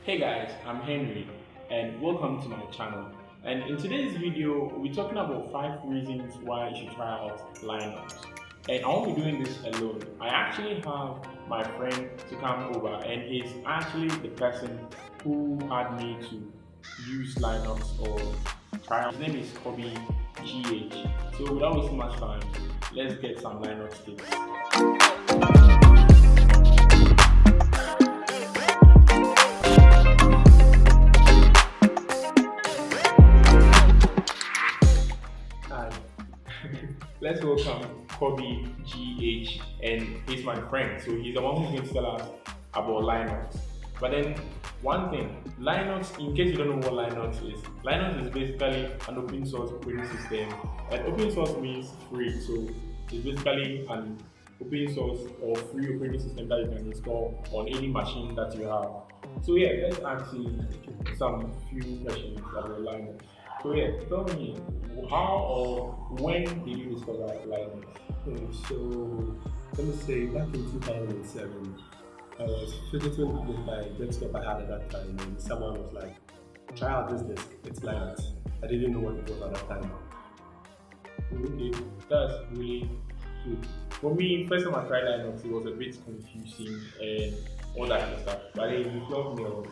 Hey guys, I'm Henry and welcome to my channel. And in today's video, we're talking about 5 reasons why you should try out Linux. And I won't be doing this alone. I actually have my friend to come over, and he's actually the person who had me to use Linux or try out. His name is llKeyz. So without wasting much time, let's get some Linux tips. Let's welcome llKeyz, and he's my friend, so he's the one who's going to tell us about Linux. But then, one thing, Linux, in case you don't know what Linux is basically an open source operating system, and open source means free, so it's basically an open source or free operating system that you can install on any machine that you have. So yeah, let's ask you some few questions about Linux. So yeah, tell me, how or when did you discover Linux? Okay, so let me say back in 2007, I was fiddling with my desktop I had at that time, and someone was like, try out this disk, it's Linux. I didn't know what it was at that time. Okay, that's really good. For me, first time I tried Linux, it was a bit confusing and all that kind of stuff, but then you plugged me on.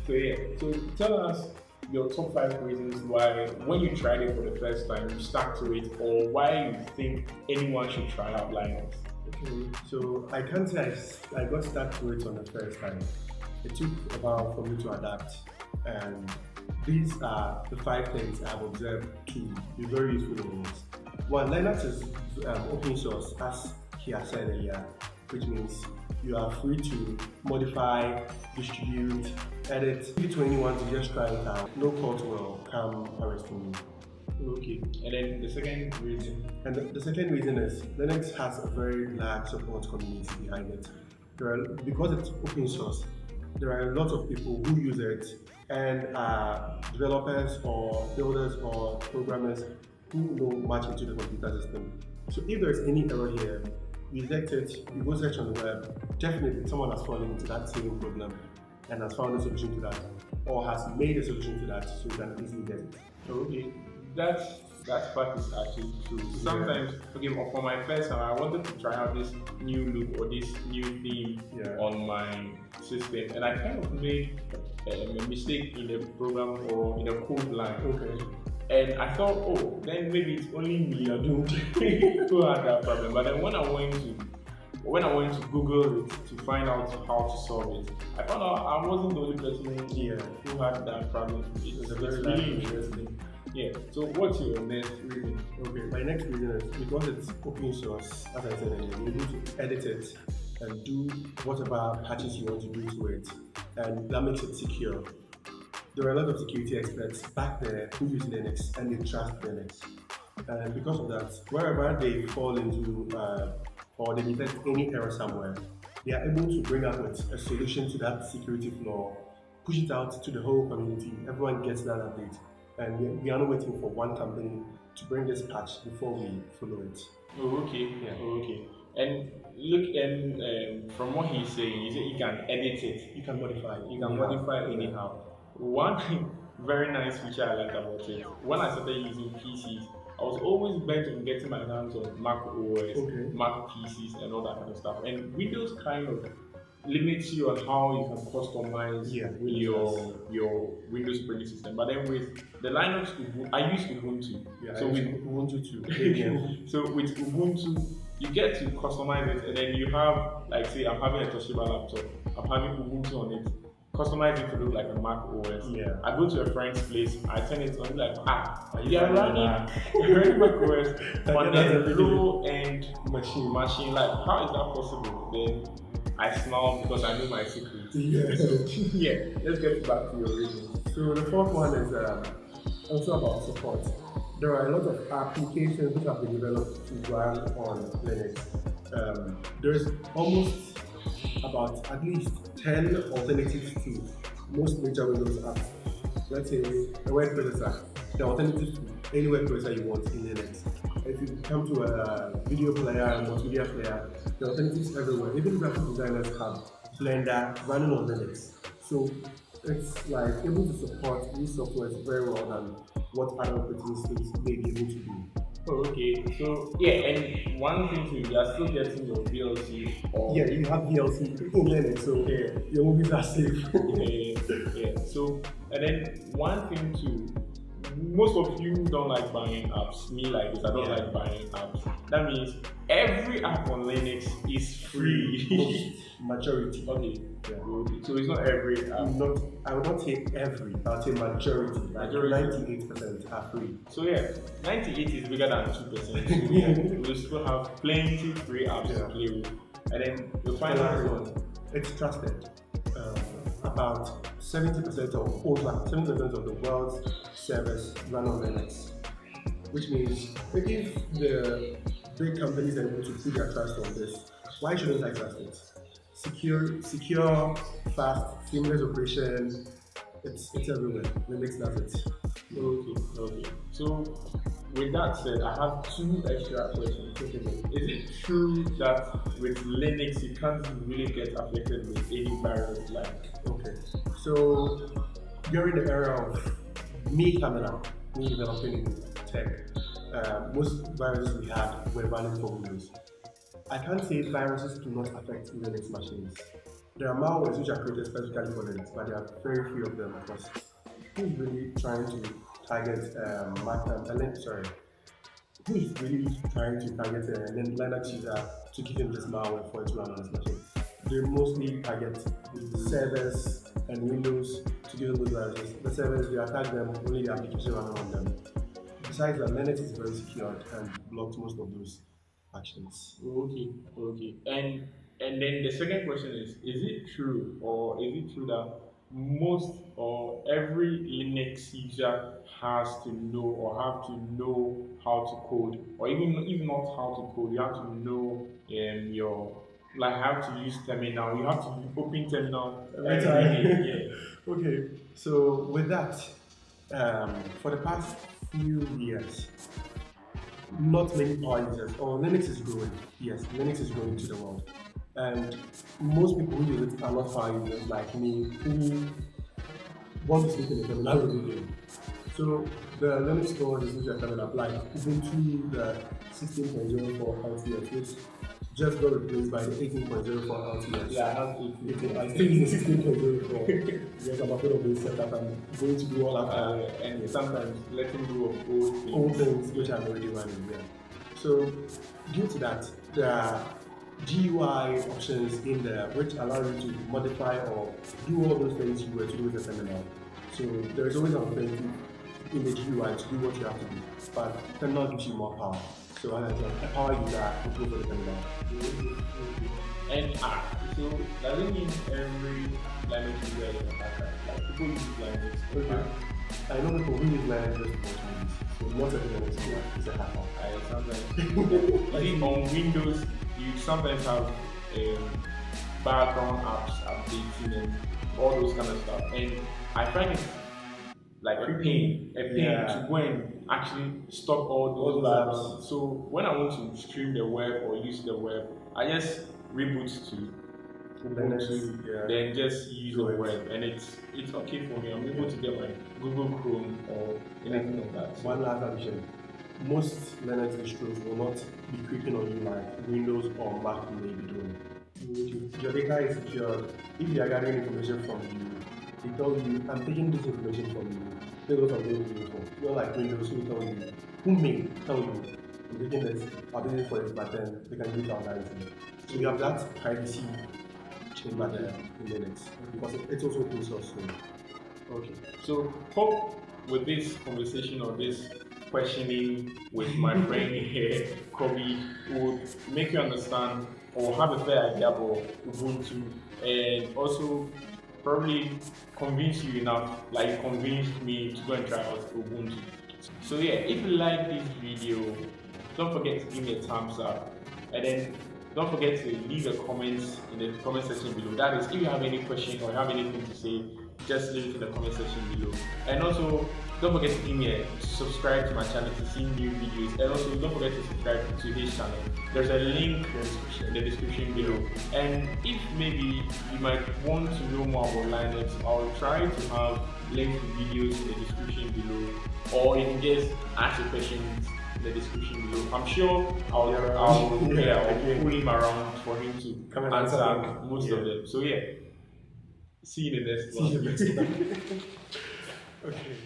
So yeah, so tell us your top 5 reasons why, when you tried it for the first time, you stuck to it, or why you think anyone should try out Linux. Okay, so I can't say I got stuck to it on the first time. It took a while for me to adapt, and these are the 5 things I've observed to be very useful in Linux. One, Linux is open source, as he has said earlier, which means you are free to modify, distribute, edit. Give it to anyone to just try it out. No court will come arresting you. Okay, and then the second reason? And the second reason is Linux has a very large support community behind it. Because it's open source, there are a lot of people who use it, and developers or builders or programmers who know much into the computer system. So if there's any error here, you detect it, you go search on the web, definitely someone has fallen into that same problem and has found a solution to that, or has made a solution to that, so you can easily get it. Okay, that part is actually true. Sometimes, okay, for my first time, I wanted to try out this new loop or this new theme on my system, and I kind of made a mistake in the program or in the code line. Okay. And I thought, oh, then maybe it's only me who had that problem. But then when I went to Google it to find out how to solve it, I found out I wasn't the only person here who had that problem. It's really interesting. Yeah. So what's your next reason? Okay, my next reason is because it's open source, as I said earlier, you're able to edit it and do whatever patches you want to do to it, and that makes it secure. There are a lot of security experts back there who use Linux and they trust Linux. And because of that, wherever they fall into or they detect any error somewhere, they are able to bring up a solution to that security flaw, push it out to the whole community. Everyone gets that update. And we are not waiting for one company to bring this patch before we follow it. Oh, okay. Yeah. Oh, okay. And look, and from what he's saying, you can edit it. You can modify it. You can modify it anyhow. One very nice feature I like about it, when I started using PCs, I was always bent on getting my hands on Mac OS, Mac PCs and all that kind of stuff. And Windows kind of limits you on how you can customize your Windows operating system. But then with the Linux, I use Ubuntu. Yeah, so with Ubuntu too. So with Ubuntu, you get to customize it, and then you have, like, say, I'm having a Toshiba laptop, I'm having Ubuntu on it. Customize it to look like a Mac OS. Yeah. I go to a friend's place, I turn it on, like, you're running Mac OS on a low-end machine. Like, how is that possible? Then I smile because I know my secret. Yeah. So, yeah, let's get back to your reason. So the fourth one is also about support. There are a lot of applications which have been developed to run on Linux. There's almost about at least 10 alternatives to most major Windows apps. Let's say a web processor, the alternatives to any web processor you want in Linux. If you come to a video player, a multimedia player, the alternatives everywhere. Even graphic designers have Blender running on Linux. So it's like able to support these softwares very well than what other operating systems may be able to do. Oh, okay. So yeah, and one thing too, you are still getting your VLC or Yeah, you have VLC in Linux, so yeah, your movies are safe. yeah. So and then one thing too, most of you don't like buying apps. Me like this, I don't like buying apps. That means every app on Linux is free. Majority. Okay. Yeah. So it's not every app. Not, I would not say every, I would say majority. Majority. 98% are free. So yeah, 98 is bigger than 2%. So yeah, we'll still have plenty free apps to play with. And then the final one, it's trusted. About 70% of over 70% of the world's servers run on Linux, which means if the big companies are able to put their trust on this, why shouldn't I trust it? Secure, fast, seamless operation. It's everywhere. Linux does it. Okay. So with that said, I have two extra questions. Is it true that with Linux you can't really get affected with any virus like? Okay. So during the era of me coming up, me developing in tech, most viruses we had were running for Windows. I can't say viruses do not affect Linux machines. There are malwares which are created specifically for Linux, but there are very few of them because who's really trying to target who's really trying to target a Linux user to give him this malware for it to run on his machine? They mostly target servers and Windows to give them those viruses. The servers, they attack them, only the application running on them. Besides that, Linux is very secured and blocks most of those actions. Okay. And then the second question is it true or is it true that most or every Linux user has to know or have to know how to code, or even not how to code, you have to know your have to use terminal, you have to open terminal every day. Yeah. Okay, so with that, for the past few years, not many power users, or Linux is growing. Yes, Linux is growing to the world. And most people who use it are not power users like me, who want to speak in the terminal every day. So the Linux core is which are coming up, like Ubuntu, the 16.04 LTS, which just got replaced by the 18.04 LTS. Yeah, I have 18. I still use the 16.04 because I'm afraid of being set up. I'm going to do all after and sometimes letting go of old things which I'm already running. Yeah. So due to that, there are GUI options in there which allow you to modify or do all those things you were to do with the terminal. So there is always an alternative in the GUI to do what you have to do, but terminal gives you more power. So as a power user, you go for the terminal. And so does it mean every Linux user is a hacker? Like people use Linux. Okay. I know people who use Linux just to watch movies, so not every Linux user is a hacker. I sometimes like on Windows you sometimes have background apps updating and all those kind of stuff, and I find it like a pain to go and actually stop all those apps. So when I want to stream the web or use the web, I just reboot to Ubuntu, then just use the web, and it's okay for me. I'm able to get my Google Chrome or anything like that. One last addition. Most Linux distros will not be creeping on you like Windows or Mac may be doing. Your data is secured. If they are gathering information from you, they tell you, I'm taking this information from you. This is what I'm going to do for. Not like Windows who may tell you, I'm taking this, I'll do this for it, but then they can use our guarantee. So you have that privacy chamber there in Linux because it's also open source. Okay. So hope with this conversation or this questioning with my friend here, Kobe, would make you understand or have a fair idea about Ubuntu, and also probably convince you enough, like you convinced me to go and try out Ubuntu. So yeah, if you like this video, don't forget to give me a thumbs up, and then don't forget to leave a comment in the comment section below. That is, if you have any question or you have anything to say, just leave it in the comment section below. And also, don't forget to give me subscribe to my channel to see new videos. And also, don't forget to subscribe to his channel. There's a link in the description below. And if maybe you might want to know more about Linux, I'll try to have links to videos in the description below. Or you can just ask your questions in the description below. I'm sure I'll pull him around for him to answer most of them. So yeah, see you in the next one. Okay.